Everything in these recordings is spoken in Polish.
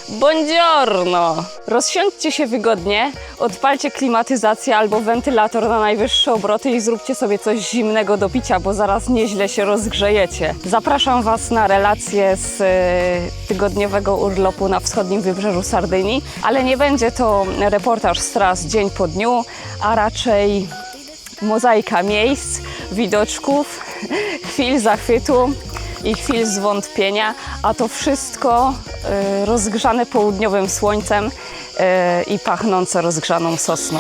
Buongiorno! Rozsiądźcie się wygodnie, odpalcie klimatyzację albo wentylator na najwyższe obroty i zróbcie sobie coś zimnego do picia, bo zaraz nieźle się rozgrzejecie. Zapraszam Was na relację z tygodniowego urlopu na wschodnim wybrzeżu Sardynii, ale nie będzie to reportaż z tras dzień po dniu, a raczej mozaika miejsc, widoczków, chwil zachwytu i chwil zwątpienia, a to wszystko rozgrzane południowym słońcem i pachnące rozgrzaną sosną.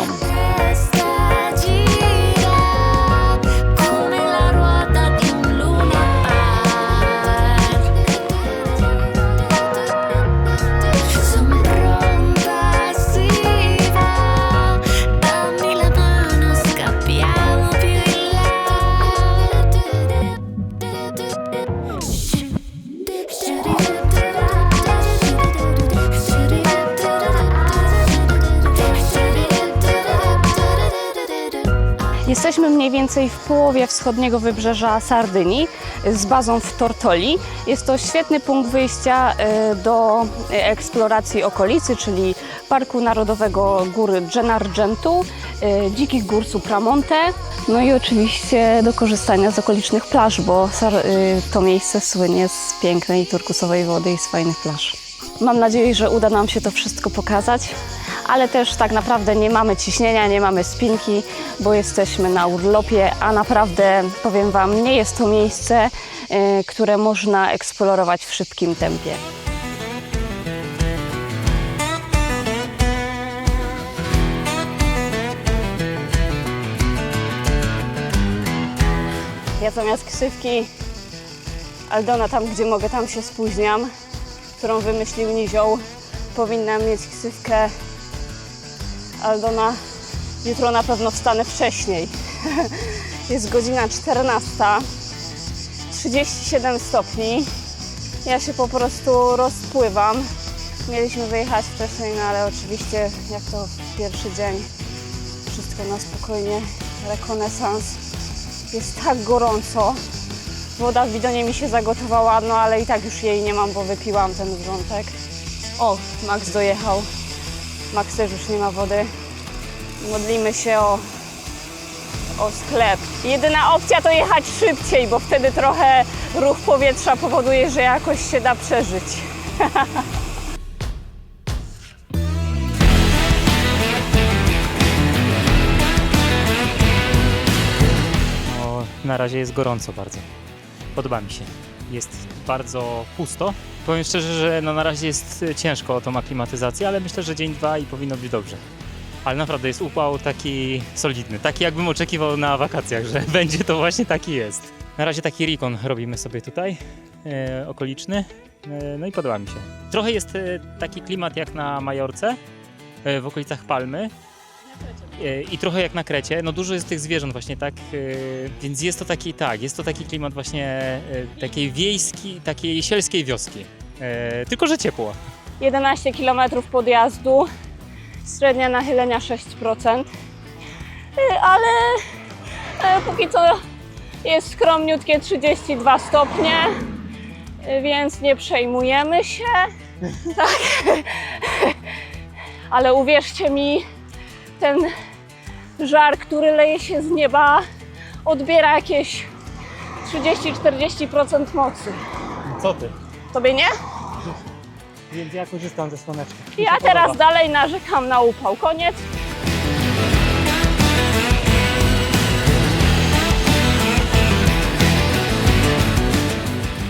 Jesteśmy mniej więcej w połowie wschodniego wybrzeża Sardynii z bazą w Tortoli. Jest to świetny punkt wyjścia do eksploracji okolicy, czyli Parku Narodowego Góry Gennargentu, Dzikich Gór Supramonte, no i oczywiście do korzystania z okolicznych plaż, bo to miejsce słynie z pięknej i turkusowej wody i z fajnych plaż. Mam nadzieję, że uda nam się to wszystko pokazać, ale też tak naprawdę nie mamy ciśnienia, nie mamy spinki, bo jesteśmy na urlopie, a naprawdę, powiem Wam, nie jest to miejsce, które można eksplorować w szybkim tempie. Ja zamiast ksywki Aldona tam, gdzie mogę, tam się spóźniam, którą wymyślił Nizioł, powinnam mieć ksywkę Aldona. Jutro na pewno wstanę wcześniej. Jest godzina 14, 37 stopni. Ja się po prostu rozpływam. Mieliśmy wyjechać wcześniej, no ale oczywiście jak to w pierwszy dzień, wszystko na spokojnie, rekonesans. Jest tak gorąco. Woda w bidonie mi się zagotowała, no ale i tak już jej nie mam, bo wypiłam ten wrzątek. O, Max dojechał. Max też już nie ma wody. Modlimy się o sklep. Jedyna opcja to jechać szybciej, bo wtedy trochę ruch powietrza powoduje, że jakoś się da przeżyć. No, na razie jest gorąco bardzo. Podoba mi się. Jest bardzo pusto. Powiem szczerze, że na razie jest ciężko o tą aklimatyzację, ale myślę, że dzień, dwa i powinno być dobrze. Ale naprawdę jest upał taki solidny, taki jakbym oczekiwał na wakacjach, że będzie to właśnie taki jest. Na razie taki recon robimy sobie tutaj, okoliczny, no i podoba mi się. Trochę jest taki klimat jak na Majorce, w okolicach Palmy. I trochę jak na Krecie, no dużo jest tych zwierząt właśnie, tak, więc jest to taki, tak, jest to taki klimat właśnie takiej wiejskiej, takiej sielskiej wioski, tylko że ciepło. 11 km podjazdu, średnia nachylenia 6%, ale póki co jest skromniutkie 32 stopnie, więc nie przejmujemy się, tak. Ale uwierzcie mi, ten żar, który leje się z nieba, odbiera jakieś 30-40% mocy. Co ty? Tobie nie? Więc ja korzystam ze słoneczka. Ja teraz dalej narzekam na upał. Koniec.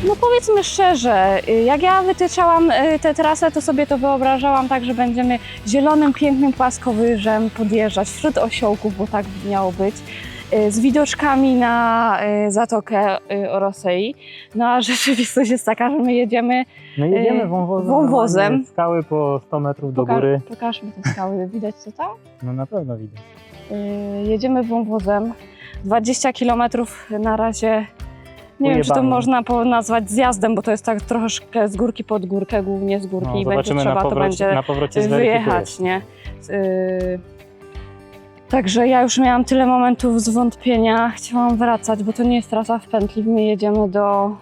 No powiedzmy szczerze, jak ja wytyczałam tę trasę, to sobie to wyobrażałam tak, że będziemy zielonym, pięknym płaskowyżem podjeżdżać wśród osiołków, bo tak miało być, z widoczkami na Zatokę Orosei. No a rzeczywistość jest taka, że my jedziemy wąwozem. Mamy skały po 100 metrów do góry. Pokażmy te skały, widać co tam? No na pewno widać. Jedziemy wąwozem, 20 km na razie. Nie wiem, czy to można nazwać zjazdem, bo to jest tak troszkę z górki pod górkę, głównie z górki, No, i będzie trzeba to będzie wyjechać, nie? Także ja już miałam tyle momentów zwątpienia, chciałam wracać, bo to nie jest trasa w pętli, my jedziemy do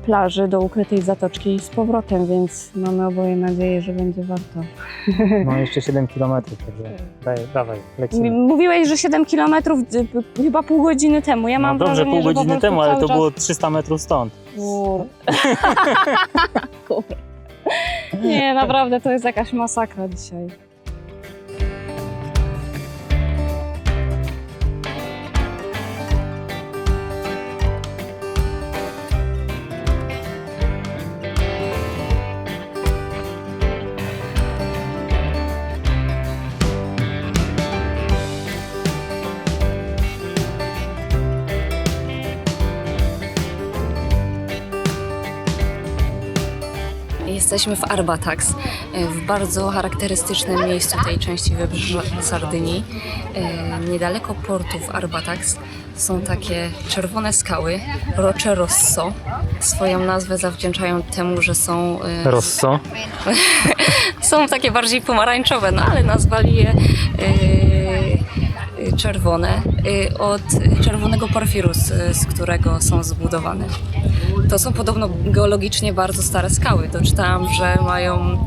plaży do ukrytej zatoczki i z powrotem, więc mamy oboje nadzieję, że będzie warto. No jeszcze 7 km, także dawaj, lecimy. Mówiłeś, że 7 km chyba pół godziny temu. Ja mam No dobrze, wrażenie, pół że po godziny prostu temu, ale cały to czas... było 300 metrów stąd. Kur. Nie, naprawdę to jest jakaś masakra dzisiaj. Jesteśmy w Arbatax, w bardzo charakterystycznym miejscu tej części wybrzeża Sardynii. Niedaleko portu w Arbatax są takie czerwone skały, Rocze Rosso. Swoją nazwę zawdzięczają temu, że są... Rosso? Są takie bardziej pomarańczowe, no ale nazwali je czerwone od czerwonego porfiru, z którego są zbudowane. To są podobno geologicznie bardzo stare skały. Doczytałam, że mają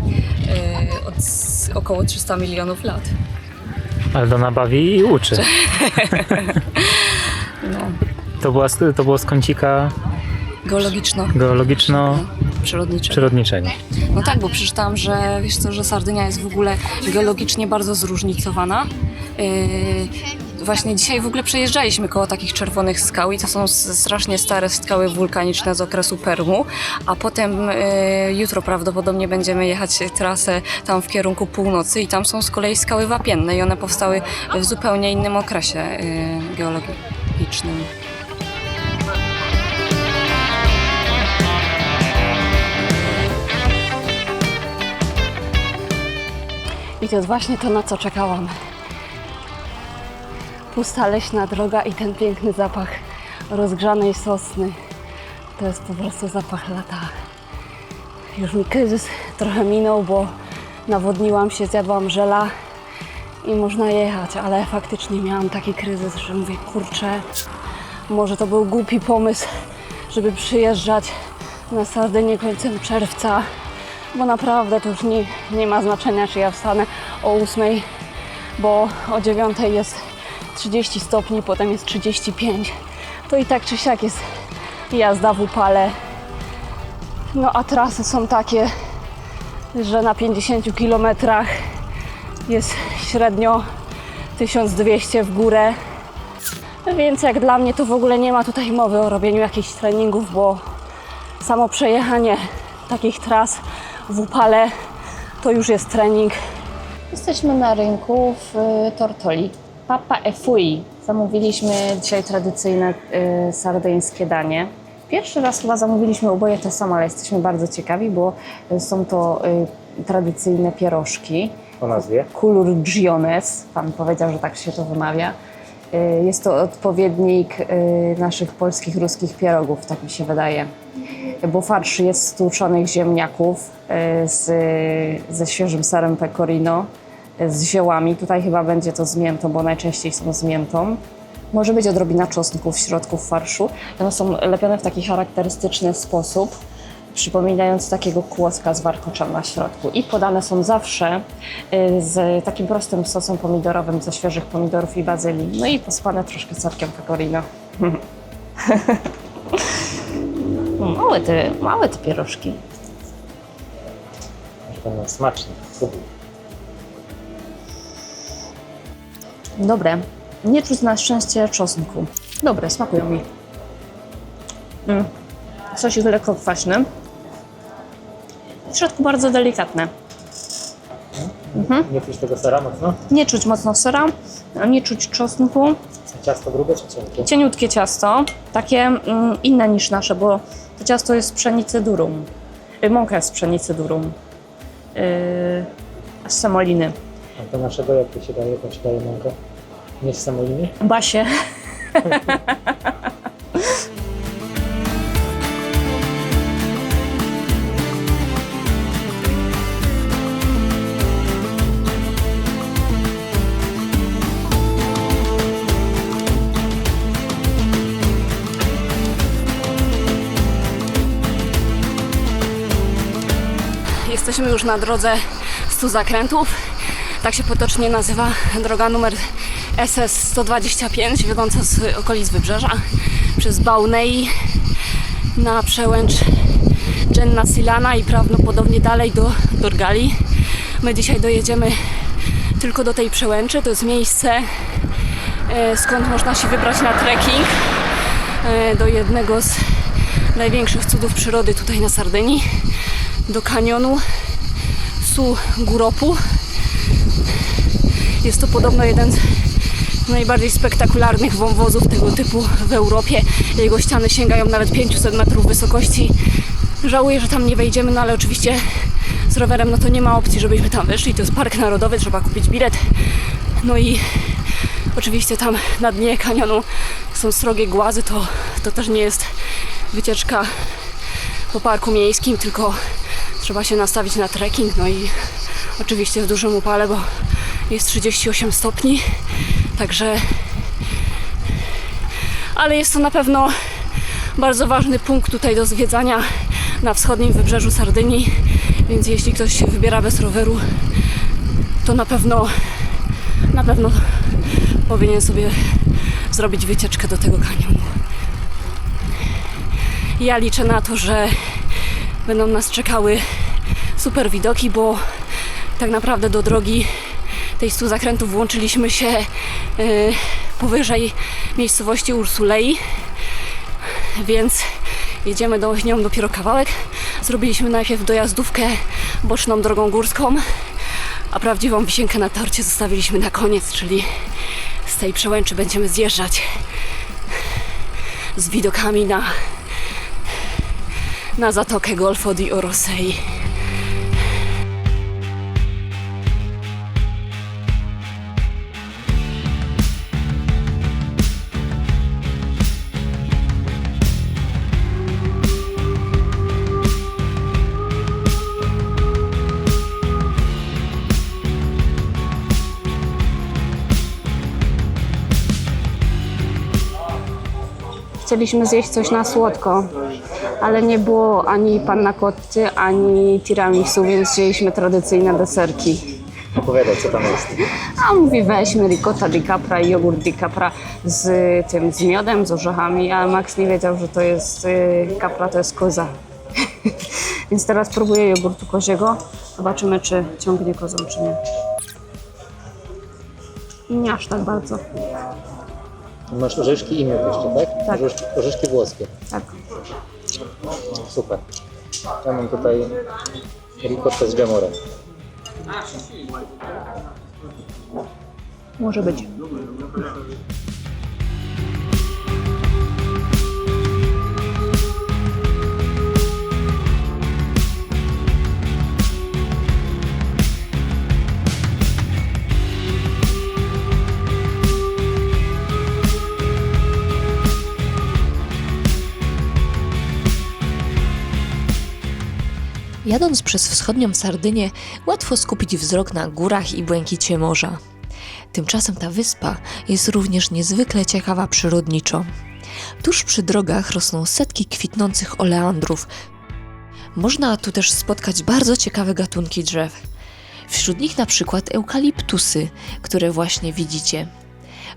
około 300 milionów lat. Aldona bawi i uczy. No, To było z kącika geologiczno-przyrodniczego. No tak, bo przeczytałam, że wiesz co, że Sardynia jest w ogóle geologicznie bardzo zróżnicowana. Właśnie dzisiaj w ogóle przejeżdżaliśmy koło takich czerwonych skał i to są strasznie stare skały wulkaniczne z okresu Permu, a potem jutro prawdopodobnie będziemy jechać trasę tam w kierunku północy i tam są z kolei skały wapienne i one powstały w zupełnie innym okresie geologicznym. I to jest właśnie to, na co czekałam. Pusta leśna droga i ten piękny zapach rozgrzanej sosny. To jest po prostu zapach lata. Już mi kryzys trochę minął, bo nawodniłam się, zjadłam żela i można jechać, ale faktycznie miałam taki kryzys, że mówię, kurczę, może to był głupi pomysł, żeby przyjeżdżać na Sardynię końcem czerwca, bo naprawdę to już nie ma znaczenia, czy ja wstanę o 8, bo o 9 jest 30 stopni, potem jest 35. To i tak czy siak jest jazda w upale. No a trasy są takie, że na 50 kilometrach jest średnio 1200 w górę. Więc jak dla mnie to w ogóle nie ma tutaj mowy o robieniu jakichś treningów, bo samo przejechanie takich tras w upale to już jest trening. Jesteśmy na rynku w Tortoli. Papa e fui. Zamówiliśmy dzisiaj tradycyjne sardyńskie danie. Pierwszy raz chyba zamówiliśmy oboje to samo, ale jesteśmy bardzo ciekawi, bo są to tradycyjne pierożki. O nazwie? Culurgiones. Pan powiedział, że tak się to wymawia. Jest to odpowiednik naszych polskich, ruskich pierogów, tak mi się wydaje. Bo farsz jest z tłuczonych ziemniaków ze świeżym serem pecorino, z ziołami. Tutaj chyba będzie to z miętą, bo najczęściej są z miętą. Może być odrobina czosnku w środku farszu. One są lepione w taki charakterystyczny sposób, przypominając takiego kłoska z warkoczem na środku. I podane są zawsze z takim prostym sosem pomidorowym ze świeżych pomidorów i bazylii. No i posypane troszkę serkiem pecorino. Małe te pierożki. Będą smaczne. Dobre. Nie czuć na szczęście czosnku. Dobre, smakują mi. Sosik lekko kwaśny. W środku bardzo delikatne. Nie czuć tego sera mocno? Nie czuć mocno sera, nie czuć czosnku. Ciasto grube czy cienkie? Cieniutkie ciasto, takie inne niż nasze, bo to ciasto jest z pszenicy durum. Mąka jest z pszenicy durum. Z semoliny. A do naszego jak to się daje? To się daje mąkę? Nie z semoliny? Basie. Jesteśmy już na drodze 100 zakrętów. Tak się potocznie nazywa droga numer SS 125, wiodąca z okolic Wybrzeża przez Baunei na przełęcz Jenna Silana i prawdopodobnie dalej do Dorgali. My dzisiaj dojedziemy tylko do tej przełęczy. To jest miejsce, skąd można się wybrać na trekking do jednego z największych cudów przyrody tutaj na Sardynii, do kanionu Su Guropu. Jest to podobno jeden z najbardziej spektakularnych wąwozów tego typu w Europie. Jego ściany sięgają nawet 500 metrów wysokości. Żałuję, że tam nie wejdziemy, no ale oczywiście z rowerem no to nie ma opcji, żebyśmy tam wyszli. To jest park narodowy, trzeba kupić bilet. No i oczywiście tam na dnie kanionu są srogie głazy, to też nie jest wycieczka po parku miejskim, tylko trzeba się nastawić na trekking. No i oczywiście w dużym upale, bo jest 38 stopni, także... Ale jest to na pewno bardzo ważny punkt tutaj do zwiedzania na wschodnim wybrzeżu Sardynii, więc jeśli ktoś się wybiera bez roweru, to na pewno powinien sobie zrobić wycieczkę do tego kanionu. Ja liczę na to, że będą nas czekały super widoki, bo tak naprawdę do drogi tej 100 zakrętów włączyliśmy się powyżej miejscowości Ursulei, więc jedziemy nią dopiero kawałek. Zrobiliśmy najpierw dojazdówkę boczną drogą górską, a prawdziwą wisienkę na torcie zostawiliśmy na koniec, czyli z tej przełęczy będziemy zjeżdżać z widokami na zatokę Golfo di Orosei. Chcieliśmy zjeść coś na słodko, ale nie było ani panna cotty, ani tiramisu, więc wzięliśmy tradycyjne deserki. Opowiadaj, co tam jest. A mówi, weźmy ricotta di capra i jogurt di capra z miodem, z orzechami, a Max nie wiedział, że to jest capra, to jest koza. Więc teraz próbuję jogurtu koziego. Zobaczymy, czy ciągnie kozą, czy nie. Nie aż tak bardzo. Masz orzeszki i miód jeszcze, tak? Tak. Orzeszki włoskie. Tak. Super. Ja mam tutaj ricotta z dżemorem. Może być. Jadąc przez wschodnią Sardynię, łatwo skupić wzrok na górach i błękicie morza. Tymczasem ta wyspa jest również niezwykle ciekawa przyrodniczo. Tuż przy drogach rosną setki kwitnących oleandrów. Można tu też spotkać bardzo ciekawe gatunki drzew. Wśród nich na przykład eukaliptusy, które właśnie widzicie.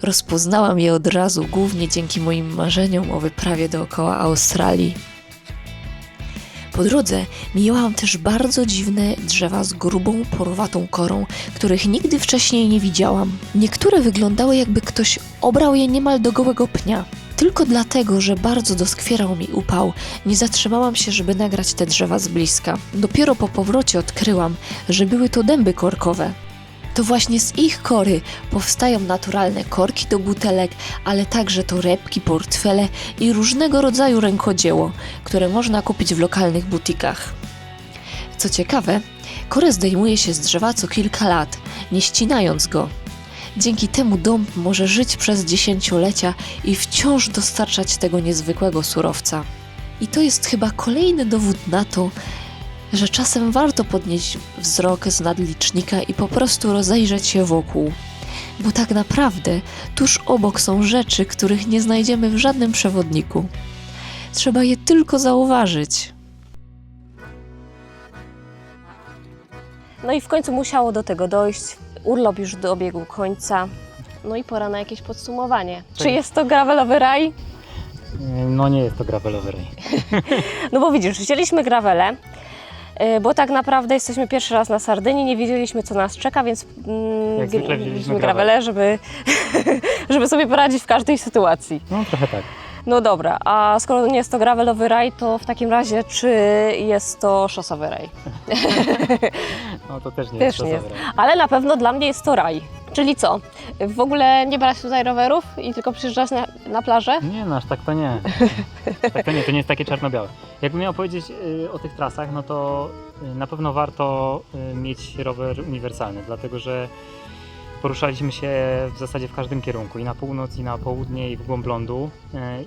Rozpoznałam je od razu, głównie dzięki moim marzeniom o wyprawie dookoła Australii. Po drodze mijałam też bardzo dziwne drzewa z grubą, porowatą korą, których nigdy wcześniej nie widziałam. Niektóre wyglądały, jakby ktoś obrał je niemal do gołego pnia. Tylko dlatego, że bardzo doskwierał mi upał, nie zatrzymałam się, żeby nagrać te drzewa z bliska. Dopiero po powrocie odkryłam, że były to dęby korkowe. To właśnie z ich kory powstają naturalne korki do butelek, ale także torebki, portfele i różnego rodzaju rękodzieło, które można kupić w lokalnych butikach. Co ciekawe, korę zdejmuje się z drzewa co kilka lat, nie ścinając go. Dzięki temu dąb może żyć przez dziesięciolecia i wciąż dostarczać tego niezwykłego surowca. I to jest chyba kolejny dowód na to, że czasem warto podnieść wzrok z nadlicznika i po prostu rozejrzeć się wokół. Bo tak naprawdę tuż obok są rzeczy, których nie znajdziemy w żadnym przewodniku. Trzeba je tylko zauważyć. No i w końcu musiało do tego dojść. Urlop już dobiegł końca. No i pora na jakieś podsumowanie. Czy jest to gravelowy raj? No nie jest to gravelowy raj. No bo widzisz, wzięliśmy gravele, bo tak naprawdę jesteśmy pierwszy raz na Sardynii, nie wiedzieliśmy co nas czeka, więc Jak zwykle wzięliśmy gravele, żeby, żeby sobie poradzić w każdej sytuacji. No trochę tak. No dobra, a skoro nie jest to gravelowy raj, to w takim razie czy jest to szosowy raj? No to też nie Też jest nie szosowy raj. Ale na pewno dla mnie jest to raj. Czyli co? W ogóle nie brać tutaj rowerów i tylko przyjeżdżać na plażę? Nie, no aż tak to nie. Tak to nie jest takie czarno-białe. Jakbym miał powiedzieć o tych trasach, no to na pewno warto mieć rower uniwersalny, dlatego że poruszaliśmy się w zasadzie w każdym kierunku, i na północ, i na południe, i w głąb lądu.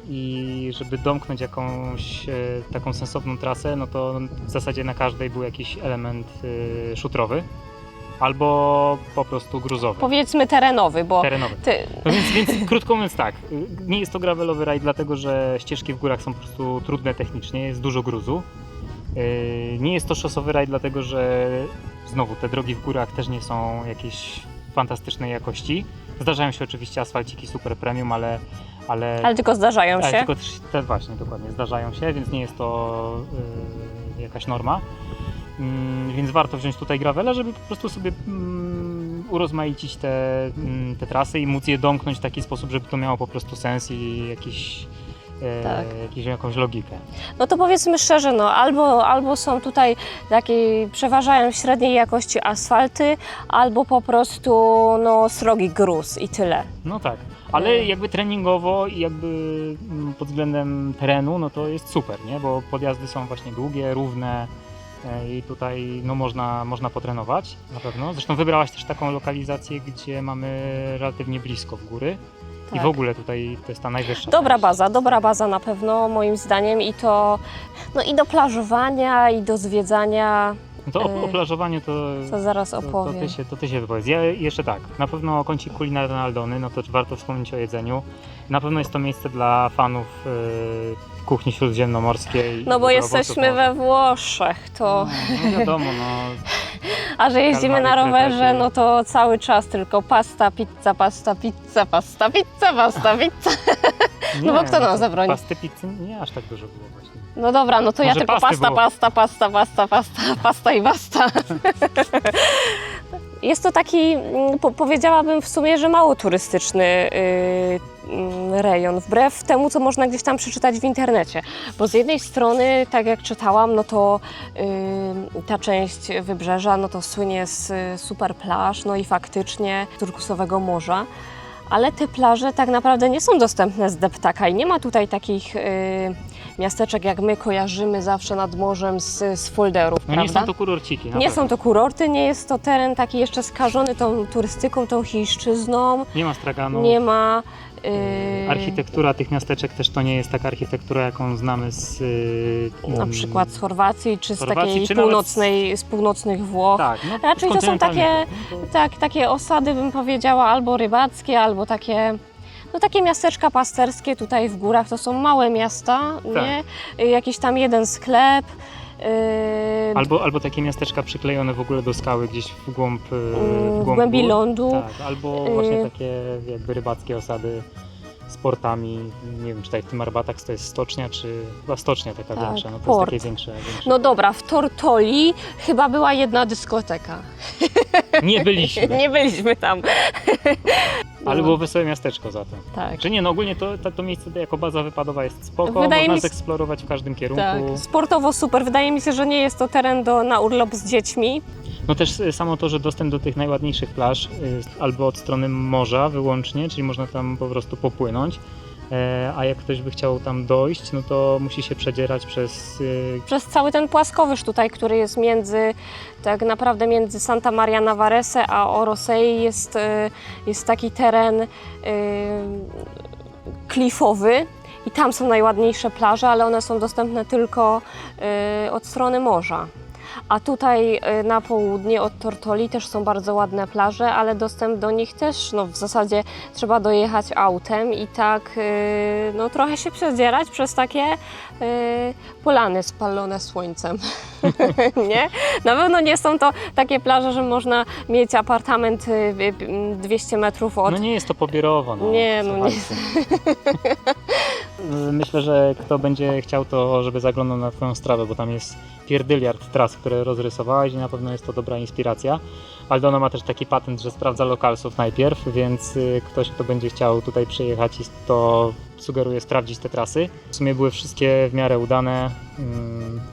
I żeby domknąć jakąś taką sensowną trasę, no to w zasadzie na każdej był jakiś element szutrowy albo po prostu gruzowy. Powiedzmy terenowy, bo Terenowy. No więc krótko mówiąc tak, nie jest to gravelowy raj, dlatego że ścieżki w górach są po prostu trudne technicznie, jest dużo gruzu. Nie jest to szosowy raj, dlatego że znowu te drogi w górach też nie są jakieś fantastycznej jakości. Zdarzają się oczywiście asfalciki super premium, ale tylko zdarzają się. tylko te właśnie, dokładnie, zdarzają się, więc nie jest to jakaś norma. Więc warto wziąć tutaj gravela, żeby po prostu sobie urozmaicić te trasy i móc je domknąć w taki sposób, żeby to miało po prostu sens i jakąś logikę. No to powiedzmy szczerze, no albo są tutaj takie, przeważają średniej jakości asfalty, albo po prostu no srogi gruz i tyle. No tak, ale jakby treningowo i jakby pod względem terenu, no to jest super, nie? Bo podjazdy są właśnie długie, równe i tutaj no można potrenować na pewno. Zresztą wybrałaś też taką lokalizację, gdzie mamy relatywnie blisko w góry. I Tak. w ogóle tutaj to jest ta najwyższa. Dobra baza na pewno moim zdaniem i to no i do plażowania i do zwiedzania, No to o plażowaniu to co zaraz opowiem. to ty się wypowiedz. Ja jeszcze tak, na pewno kącik kulinarny Aldony, no to warto wspomnieć o jedzeniu. Na pewno jest to miejsce dla fanów kuchni śródziemnomorskiej. No bo i jesteśmy we Włoszech, to... No wiadomo, no. A że jeździmy na Kalmary, rowerze, kretaki. no to cały czas tylko pasta, pizza, pasta, pizza, pasta, pizza, pasta, pizza. No bo kto nam to zabroni? Pasty pizzy nie aż tak dużo było właśnie. No dobra, no to ja Może tylko pasty było. pasta i basta. Jest to taki, powiedziałabym w sumie, że mało turystyczny rejon, wbrew temu, co można gdzieś tam przeczytać w internecie. Bo z jednej strony, tak jak czytałam, no to ta część wybrzeża, no to słynie z super plaż, no i faktycznie turkusowego morza. Ale te plaże tak naprawdę nie są dostępne z deptaka i nie ma tutaj takich miasteczek, jak my kojarzymy zawsze nad morzem z folderów, No prawda? nie są to kurorciki. Nie są to kurorty, nie jest to teren taki jeszcze skażony tą turystyką, tą chińszczyzną, Nie ma straganu. nie ma... Architektura tych miasteczek też to nie jest taka architektura, jaką znamy z na przykład z Chorwacji, czy z Chorwacji, takiej czy nawet północnej, z północnych Włoch. Tak, no, Raczej to są takie, kontynentalnych. tak, takie osady, bym powiedziała, albo rybackie, albo takie, no takie miasteczka pasterskie tutaj w górach. To są małe miasta, Tak. nie? Jakiś tam jeden sklep. Albo takie miasteczka przyklejone w ogóle do skały gdzieś w w głąb głębi gór. lądu. Tak, albo właśnie takie jakby rybackie osady z portami. Nie wiem, czy tutaj w tym Arbataks to jest stocznia, czy chyba stocznia taka Tak, większa. No to port. jest takie większe. No dobra, w Tortoli chyba była jedna dyskoteka. Nie byliśmy, Nie byliśmy tam. ale No. było wesołe miasteczko za to. Tak. Że nie, no ogólnie to miejsce jako baza wypadowa jest spoko, Wydaje można mi się- zeksplorować w każdym kierunku. Tak, sportowo super. Wydaje mi się, że nie jest to teren na urlop z dziećmi. No też samo to, że dostęp do tych najładniejszych plaż albo od strony morza wyłącznie, czyli można tam po prostu popłynąć, a jak ktoś by chciał tam dojść, no to musi się przedzierać przez... Przez cały ten płaskowyż tutaj, który jest tak naprawdę między Santa Maria Navarrese a Orosei jest taki teren klifowy i tam są najładniejsze plaże, ale one są dostępne tylko od strony morza. A tutaj na południe od Tortoli też są bardzo ładne plaże, ale dostęp do nich też no, w zasadzie trzeba dojechać autem i tak no, trochę się przedzierać przez takie polany spalone słońcem. Nie? Na pewno nie są to takie plaże, że można mieć apartament 200 metrów od... No nie jest to pobierowo. No, Nie, no nie. Myślę, że kto będzie chciał, to żeby zaglądał na Twoją strawę, bo tam jest pierdyliard tras, które rozrysowałaś i na pewno jest to dobra inspiracja. Aldona ma też taki patent, że sprawdza lokalsów najpierw, więc ktoś, kto będzie chciał tutaj przyjechać, to sugeruję sprawdzić te trasy. W sumie były wszystkie w miarę udane,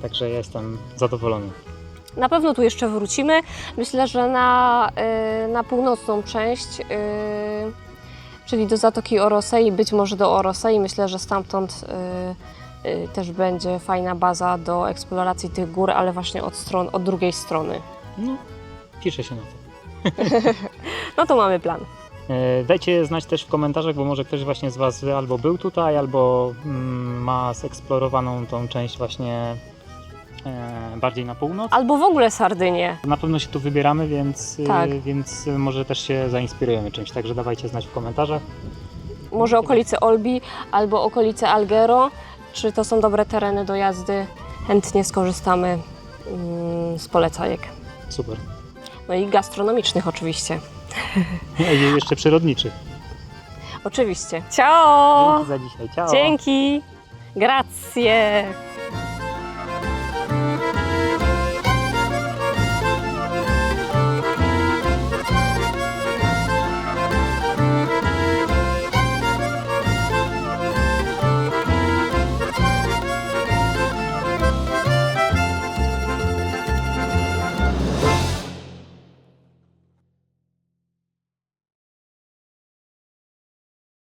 także ja jestem zadowolony. Na pewno tu jeszcze wrócimy. Myślę, że na północną część, czyli do Zatoki Orosei, być może do Orosei. Myślę, że stamtąd też będzie fajna baza do eksploracji tych gór, ale właśnie od drugiej strony. No, pisze się na to. No to mamy plan. Dajcie znać też w komentarzach, bo może ktoś właśnie z Was albo był tutaj, albo ma zeksplorowaną tą część właśnie bardziej na północ. Albo w ogóle Sardynię. Na pewno się tu wybieramy, więc, Tak. więc może też się zainspirujemy czymś, także dawajcie znać w komentarzach. Może okolice Olbi albo okolice Alghero. Czy to są dobre tereny do jazdy? Chętnie skorzystamy z polecajek. Super. No i gastronomicznych oczywiście. I jeszcze przyrodniczych. Oczywiście. Ciao! Dzięki za dzisiaj. Ciao! Dzięki! Grazie!